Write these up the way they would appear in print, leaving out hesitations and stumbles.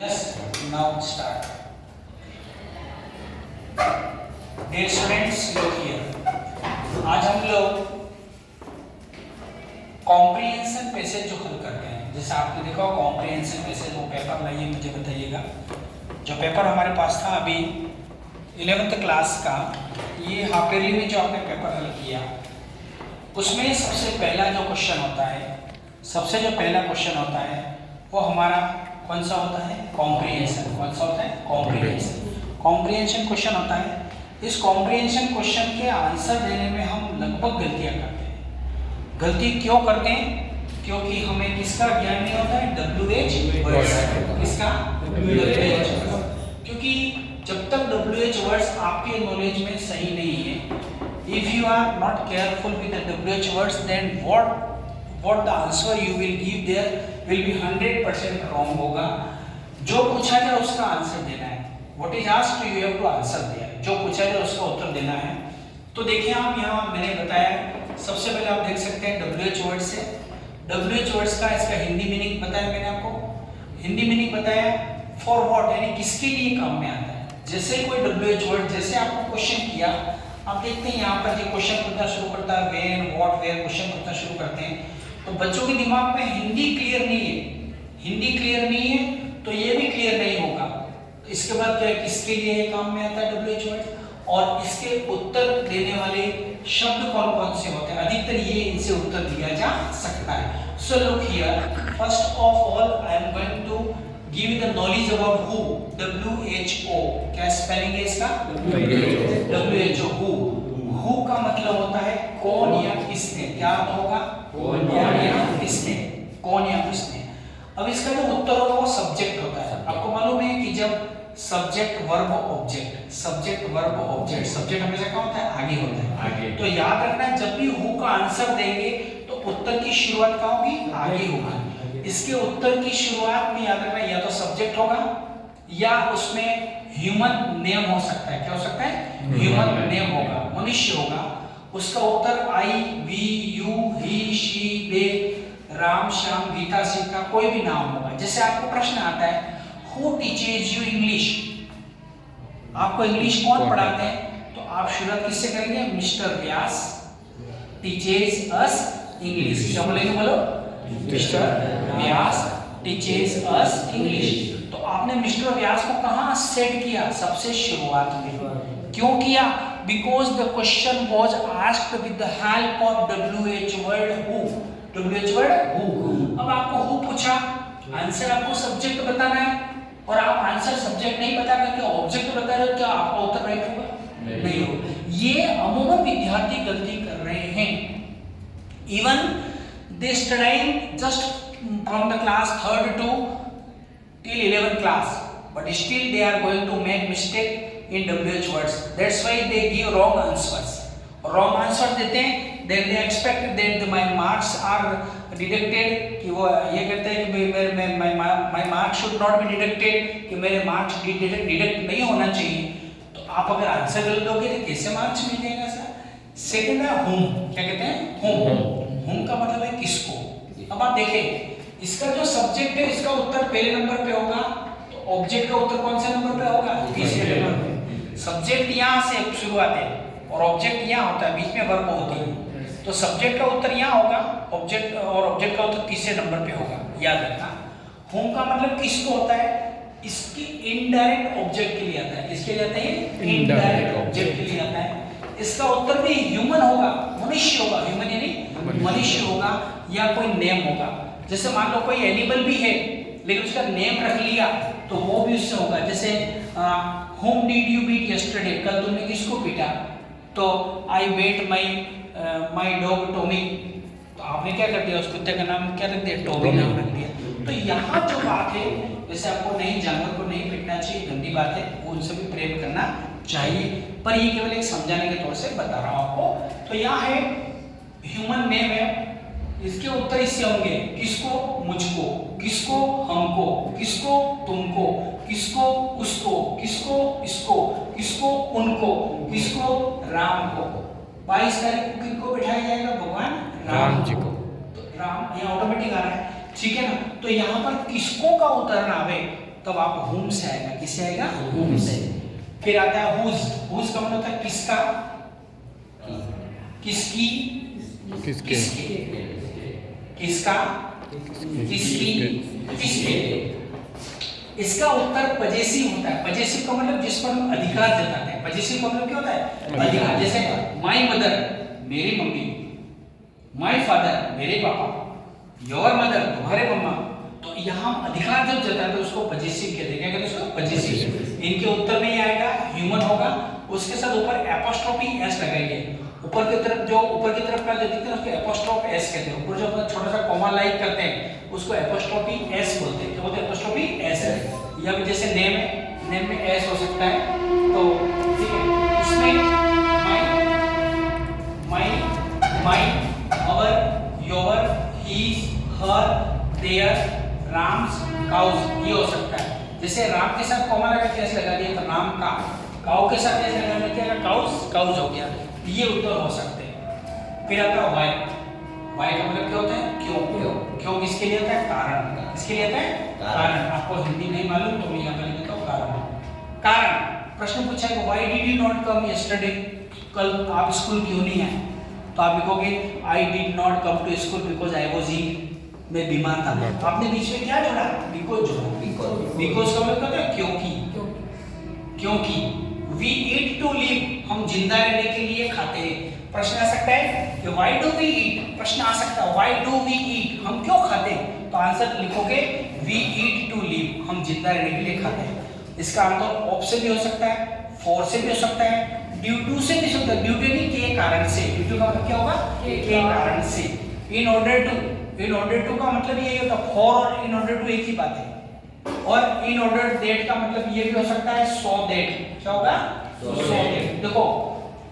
Yes, now start. Dear students, look here. आज हम लोग कॉम्प्रिहेंशन पैसेज जो हल करते हैं, जैसे आपने देखा कॉम्प्रिहेंशन पैसेज वो पेपर लाइए, मुझे बताइएगा। जो पेपर हमारे पास था अभी 11th क्लास का, ये हाफ ईयरली में जो आपने पेपर हल किया, उसमें सबसे पहला जो क्वेश्चन होता है, सबसे जो पहला क्वेश्चन होता है वो हमारा कौन सा होता है? कॉम्प्रिहेंशन। कौन सा होता है? कॉम्प्रिहेंशन। कॉम्प्रिहेंशन क्वेश्चन होता है। इस कॉम्प्रिहेंशन क्वेश्चन के आंसर देने में हम लगभग गलतियां करते हैं। गलती क्यों करते हैं? क्योंकि हमें किसका ज्ञान नहीं होता है? WH words. किसका? WH words. क्योंकि जब तक WH वर्ड्स आपके नॉलेज में सही नहीं है, if you are not careful with the WH words, then what the answer you will give there will be 100% wrong होगा। जो पूछा जाए उसका आंसर देना है। What is asked you have to answer there। जो पूछा जाए उसका उत्तर देना है। तो देखिए आप यहाँ मैंने बताया, सबसे पहले आप देख सकते हैं WH वर्ड से। WH वर्ड्स का इसका हिंदी मीनिंग बताया मैंने आपको। हिंदी मीनिंग बताया फॉर व्हाट, यानी किसके लिए काम में आता है। जैसे कोई WH वर्ड, जैसे आपको क्वेश्चन किया, आप देखते हैं यहाँ पर जो क्वेश्चन पूछना शुरू करता है, व्हेन व्हाट वेयर क्वेश्चन पूछना शुरू करते हैं, तो बच्चों के दिमाग में हिंदी क्लियर नहीं है। हिंदी क्लियर नहीं है तो ये भी क्लियर नहीं होगा। तो इसके बाद क्या है, किसके लिए ये काम में आता है WH वर्ड, और इसके उत्तर देने वाले शब्द कौन कौन से होते हैं, अधिकतर ये इनसे उत्तर दिया जा सकता है। So look here, first of all I am going to give you the knowledge about who. WHO, क्या स्पेलिंग है इसका? WHO। हु का मतलब होता है कौन या किसने। क्या होगा? कौन या किसने, कौन या किसने। अब इसका जो उत्तर होगा वो सब्जेक्ट होता है। आपको मालूम है कि जब subject verb object, subject verb object, subject हमेशा क्या होता है? आगे होता है। आगे। तो याद रखना, जब भी हु का आंसर देंगे तो उत्तर की शुरुआत कहाँ होगी? आगे होगी। इसके उत्तर की शुरुआत में याद रखना या तो सब्जेक्ट होगा या उसमें ह्यूमन नेम हो सकता है। क्या हो सकता है? ह्यूमन नेम होगा, मनुष्य होगा। उसका उत्तर I, we, you, he, she, they, Ram, Shyam, Gita, Sita, कोई भी नाम होगा। जैसे आपको प्रश्न आता है Who teaches you English? आपको इंग्लिश कौन पढ़ाते हैं? तो आप शुरुआत किससे करेंगे? मिस्टर व्यास teaches us English। क्या बोलेंगे? बोलो, मिस्टर व्यास teaches us English। तो आपने मिस्टर व्यास को कहाँ सेट किया? सबसे शुरुआत में। क्यों किया? Because the question was asked with the help of WH word who। WH word who। अब आपको who पूछा, आंसर आपको सब्जेक्ट बताना है, और आप आंसर सब्जेक्ट नहीं बता करके ऑब्जेक्ट बता रहे हो, क्या आपका उत्तर राइट होगा? नहीं होगा। ये अमूमन विद्यार्थी गलती कर रहे हैं। Even they studying just from the class 3rd to till 11th class, but still they are going to make mistake in WH words। That's why they give wrong answers। Wrong answers देते हैं, then they expect that my marks are deducted, कि वो ये कहते हैं कि my marks should not be deducted, कि मेरे marks डिडक्ट नहीं होना चाहिए। तो आप अगर आंसर गलत दोगे तो कैसे मार्क्स मिल जाएगा सर? सेकंड है whom। क्या कहते हैं? whom का मतलब है किसको। अब आप देखें, इसका जो सब्जेक्ट है इसका उत्तर पहले नंबर पे होगा, तो ऑब्जेक्ट का उत्तर कौन से नंबर पे होगा? तीसरे नंबर पे। सब्जेक्ट यहाँ से शुरुआत है और ऑब्जेक्ट यहाँ होता है, बीच में वर्ब होती है, तो सब्जेक्ट का उत्तर यहाँ होगा, ऑब्जेक्ट और ऑब्जेक्ट का उत्तर तीसरे नंबर पे होगा। याद रखना, होम का मतलब किसको होता है? इसकी इनडायरेक्ट ऑब्जेक्ट के लिए आता है। किसके लिए आता है? इनडायरेक्ट ऑब्जेक्ट के लिए आता है। इसका उत्तर भी ह्यूमन होगा, मनुष्य होगा। ह्यूमन यानी मनुष्य होगा, या कोई नेम होगा। जैसे मान लो कोई एनिमल भी है लेकिन उसका नेम रख लिया तो वो भी उससे होगा। जैसे whom did you beat yesterday, कल तुमने किसको पीटा? तो I beat my dog Tommy। तो आपने क्या कर दिया? उस कुत्ते का नाम क्या रख दिया? टॉमी नाम रख दिया। तो यहाँ जो बात है, वैसे आपको नहीं, जानवर को नहीं पीटना चाहिए, गंदी बात है, वो उनसे भी प्रेम करना चाहिए, पर ये केवल एक समझाने के तौर से बता रहा हूँ आपको। तो यहाँ है ह्यूमन नेम है, इसके उत्तर इससे होंगे किसको? मुझको, किसको? हमको, किसको? तुमको, किसको? उसको, किसको? इसको, किसको? उनको, किसको? राम को। 22 तारीख को किनको बिठाया जाएगा? भगवान राम जी को। तो राम यहाँ ऑटोमेटिक आ रहा है, ठीक है ना। तो यहाँ पर किसको का उतरना है, तब आप whom से आएगा, किससे आएगा? whom से। फिर आता है whose, whose का मतलब होता है किसका, किसकी, किसके, किसका, किसकी, किसके। इसका उत्तर पजेसिव होता है। पजेसिव का मतलब जिस पर हम अधिकार जताते हैं। पजेसिव का मतलब क्या होता है? अधिकार। जैसे माय मदर, मेरी मम्मी, माय फादर, मेरे पापा, योर मदर, तुम्हारे मम्मा। तो यहाँ हम अधिकार जब जताते हैं तो उसको पजेसिव कहते हैं। क्या कहते हैं उसको? पजेसिव। इनके उत्तर में ही आएगा, ह्यूमन होगा, उसके साथ ऊपर एपोस्ट्रोफी एस लगाएंगे। ऊपर की तरफ जो ऊपर की तरफ का जो दिखता है उसको एपोस्ट्रोफ एस कहते हैं। ऊपर जो अपना छोटा सा कॉमा लाइक करते हैं उसको एपोस्ट्रोफी एस बोलते हैं। क्या बोलते हैं? एपोस्ट्रोफी एस है। या फिर जैसे नेम है, नेम में एस हो सकता है। तो ठीक है, इसमें my, our, your, his, her, their, Ram's, cow's, ये हो सकता है। जैसे राम के साथ कॉमा लगा के एस लगा दिया तो राम का, काउ के साथ एस लगा दिया काउज, काउज हो गया। ये उत्तर हो सकते हैं। फिर आता है वाई। वाई का मतलब क्या होता है? क्यों। क्यों किसके लिए होता है? कारण। किसके लिए होता है? कारण। आपको हिंदी नहीं मालूम तो मैं यहाँ पर लिख देता हूँ कारण। कारण प्रश्न पूछा है why did you not come yesterday, कल आप स्कूल क्यों नहीं आए? तो आप लिखोगे I did not come to school because I was ill, मैं बीमार था। आपने बीच में क्या जोड़ा? बिकॉज जोड़ा। बिकॉज का मतलब क्या होता है? क्योंकि। क्योंकि we eat to live, हम जिंदा रहने के लिए खाते हैं। प्रश्न आ सकता है कि why do we eat, प्रश्न आ सकता है why do we eat, हम क्यों खाते हैं? तो आंसर लिखोगे we eat to live, हम जिंदा रहने के लिए खाते हैं। इसका आंसर ऑफ से भी हो सकता है, फॉर से भी हो सकता है, ड्यू टू से भी हो सकता है। ड्यू टू नहीं, के कारण से। ड्यू टू का मतलब क्या होगा? के कारण से। इन ऑर्डर टू का मतलब यही होता है, फॉर और इन ऑर्डर टू एक ही बात है। और इन ऑर्डर दैट का मतलब ये भी हो सकता है सो दैट। क्या होगा? So that. देखो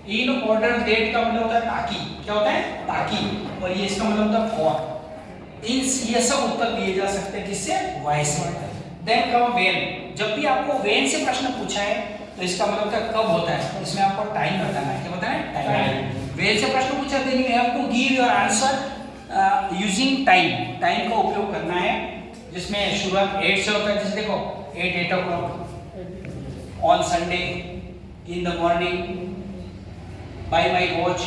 इन ऑर्डर दैट का मतलब होता है ताकि। क्या होता है? ताकि। और ये इसका मतलब होता है फॉर। इन ये सब उत्तर दिए जा सकते हैं किससे? वाई से। देन कम व्हेन, जब भी आपको व्हेन से प्रश्न पूछा है तो इसका मतलब होता है कब होता है। इसमें आपको टाइम बताना है। क्या बताना है? टाइम। व्हेन से प्रश्न पूछा then you have to give your answer using time. Time का उपयोग करना है जिसमें शुरुआत 8 से होता है। जैसे देखो 8 o'clock on Sunday, in the morning, by my watch.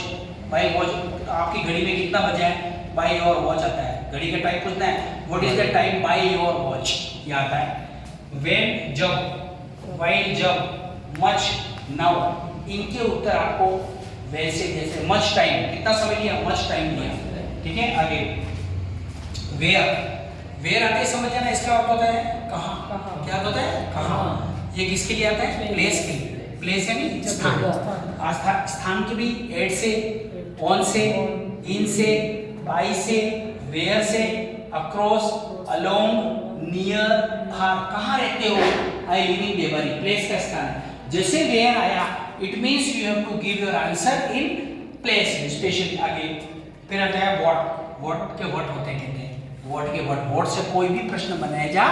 By watch आपकी घड़ी में कितना बजा है? बाय योर वॉच आता है। घड़ी का टाइम पूछना है, what is the time by your watch, ये आता है। व्हेन जब, व्हाइल जब, मच, नाउ, इनके उत्तर आपको वैसे जैसे मच टाइम, कितना समय लिया? मच टाइम लिया। ठीक है, आगे वेयर। वेयर आते समझ जाना, इसका अर्थ होता है कहाँ। क्या होता है? कहाँ। ये किसके लिए आता है? प्लेस के लिए। प्लेस यानी स्थान। स्थान के भी एट से, ऑन से, इन से, बाई से, वेयर से, अक्रॉस, अलोंग, नियर, फार। कहाँ रहते हो? I live in Deori, place का स्थान है। जैसे वेयर आया it means you have to give your answer in place, specially. आगे फिर आता है व्हाट। व्हाट के व्हाट होते हैं? व्हाट के व्हाट से कोई भी प्रश्न बनाया जा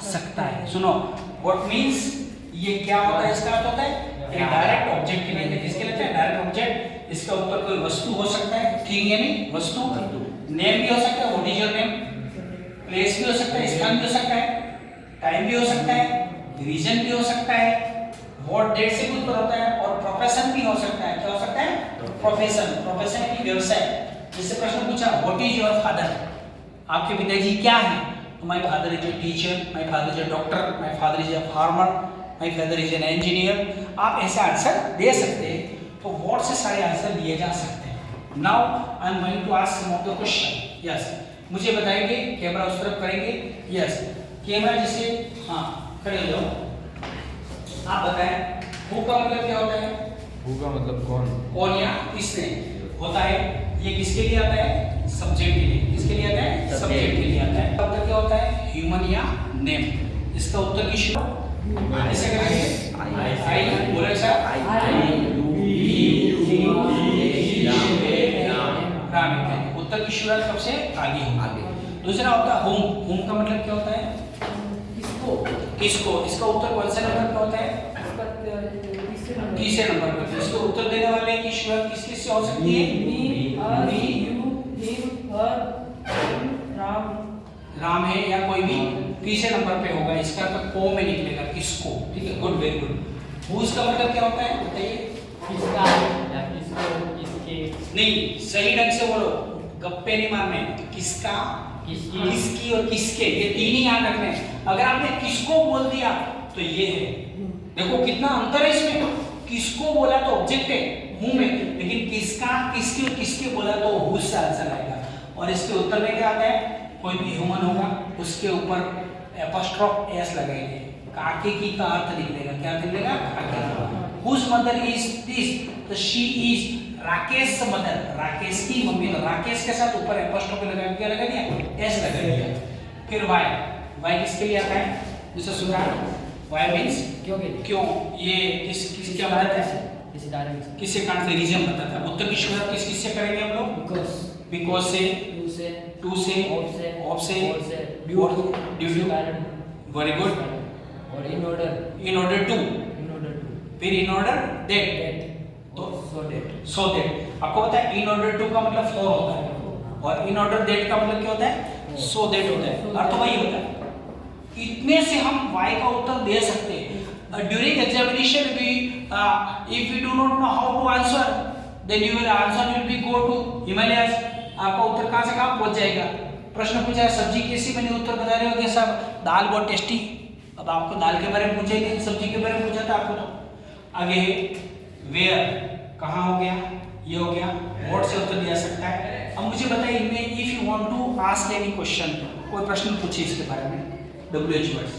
सकता है। सुनो, व्हाट मींस ये क्या होता है? इसका अर्थ होता है एक डायरेक्ट ऑब्जेक्ट के लिए। किसके लिए? Direct object. इसका ऊपर कोई वस्तु हो सकता है, थिंग यानी वस्तु। नेम भी हो सकता है, what is your name. Place भी हो सकता है, स्थान भी हो सकता है, टाइम भी हो सकता है, रीजन भी हो सकता है, व्हाट डेट से भी उत्तर होता है, और प्रोफेशन भी हो सकता है। क्या हो सकता है? प्रोफेशन। प्रोफेशन यानी व्यवसाय। जैसे प्रश्न पूछा व्हाट इज योर फादर, आपके पिताजी क्या हैं? तो my father is a teacher, my father is a doctor, my father is a farmer, my father is an engineer. आप ऐसे आंसर दे सकते हैं। तो व्हाट से सारे आंसर दिए जा सकते हैं। Now I am going to ask some of the question. Yes, मुझे बताएंगे, कैमरा उस तरफ करेंगे। यस, कैमरा जैसे, हाँ खड़े हो जाओ। आप बताएं हु का मतलब क्या होता है? हु का मतलब कौन। कौन या किसने होता है। ये किसके लिए आता है? सब्जेक्ट के लिए। किसके लिए आता है? सब्जेक्ट के लिए आता है। उत्तर क्या होता है? ह्यूमन या नेम। इसका उत्तर की शुरुआत ऐसे करेंगे, आई बोले सर, राम। उत्तर की शुरुआत कब से? आगे होगी। दूसरा होता है होम। होम का मतलब क्या होता है? किसको। किसको। इसका उत्तर कौन से नंबर पे होता है? तीसरे नंबर पे। इसको उत्तर देने वाले की शुरुआत किस किस से हो सकती है? मी, यू, हिम, हर, राम। राम है या कोई भी तीसरे नंबर पे होगा, इसका तो को में निकलेगा, किसको, ठीक है, गुड, वेरी गुड। हुज का मतलब क्या होता है बताइए? किसका या किसको, किसके। नहीं, सही ढंग से बोलो, गप्पे नहीं मारने। किसका, किसकी, किसकी और किसके, ये तीन ही याद रखने हैं। अगर आपने किसको बोल दिया तो ये है, देखो कितना अंतर है इसमें। किसको बोला तो ऑब्जेक्ट है हूं में, लेकिन किसका, किसकी और किसके बोला तो हुज से आंसर आएगा। और इसके उत्तर में क्या आता है? कोई भी ह्यूमन होगा, उसके ऊपर एपोस्ट्रोफ एस लगाएंगे, काके की का अर्थ निकलेगा, क्या निकलेगा? काके का। हुज मदर इज दिस, तो she is Rakesh mother, Rakesh की मम्मी, तो राकेश के साथ ऊपर एपोस्ट्रोफ लगा, क्या लगा दिया? एस लगा दिया। फिर वाई, वाई किसके लिए आता है? जैसे सुधार, वाई मींस क्यों, ये किस क्या बताता है? किससे कारण से, रीजन बताता है। उत्तर की शुरुआत किस से करेंगे हम लोग? बिकॉज से, टू से, ऑफ से, ड्यू टू, वेरी गुड। और इन ऑर्डर टू, फिर इन ऑर्डर दैट, तो सो दैट। आपको पता है इन ऑर्डर टू का मतलब फॉर होता है, और इन ऑर्डर दैट का मतलब क्या होता है? सो दैट होता है, अर्थ वही होता है। इतने से हम वाई का उत्तर दे सकते हैं। During examination we if you do not know how to answer, then your answer will be go to Himalayas. आपका उत्तर कहां से कहां पहुंच जाएगा। प्रश्न पूछा है सब्जी कैसी बनी, उत्तर बता रहे हो कि साहब दाल बहुत टेस्टी। अब आपको दाल के बारे में पूछेंगे, सब्जी के बारे में पूछा था आपको। तो आगे वेयर, कहाँ हो गया, ये हो गया, व्हाट से उत्तर दिया सकता है। अब मुझे बताइए इनमें if you want to ask any question, कोई प्रश्न पूछिए इसके बारे में, WH वर्ड्स।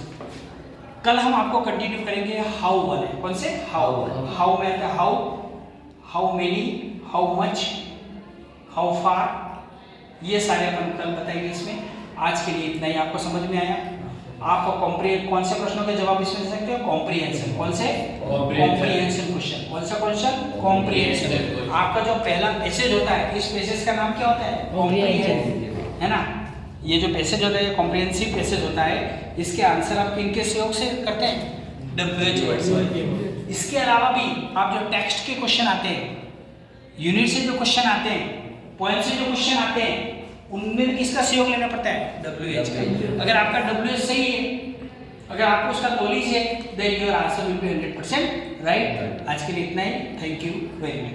कल हम आपको कंटिन्यू करेंगे हाउ वाले, कौन से? हाउ में आता है how many, how much, how far, ये सारे अपन कल बताएंगे इसमें। आज के लिए इतना ही। आपको समझ में आया? आपको कौन से प्रश्नों के जवाब इसमें दे सकते हो? कॉम्प्रिहेंशन। कौन से? Comprehension question. कौन सा क्वेश्चन? कॉम्प्रिहेंशन। आपका जो पहला पैसेज होता है, इस पैसेज का नाम क्या होता है? कॉम्प्रिहेंशन, है ना। ये जो पैसेज होता है, ये कॉम्प्रिहेंसिव पैसेज होता है। इसके आंसर आप किनके सहयोग से करते हैं? WH words. इसके अलावा भी आप जो टेक्स्ट के क्वेश्चन आते हैं, यूनिट से जो क्वेश्चन आते हैं, पॉइंट से जो क्वेश्चन आते हैं, उनमें किसका सहयोग लेना पड़ता है? WH का। अगर आपका WH सही है, अगर आपको उसका नॉलेज है, then your answer will be 100% right. आज के लिए इतना ही। Thank you very much.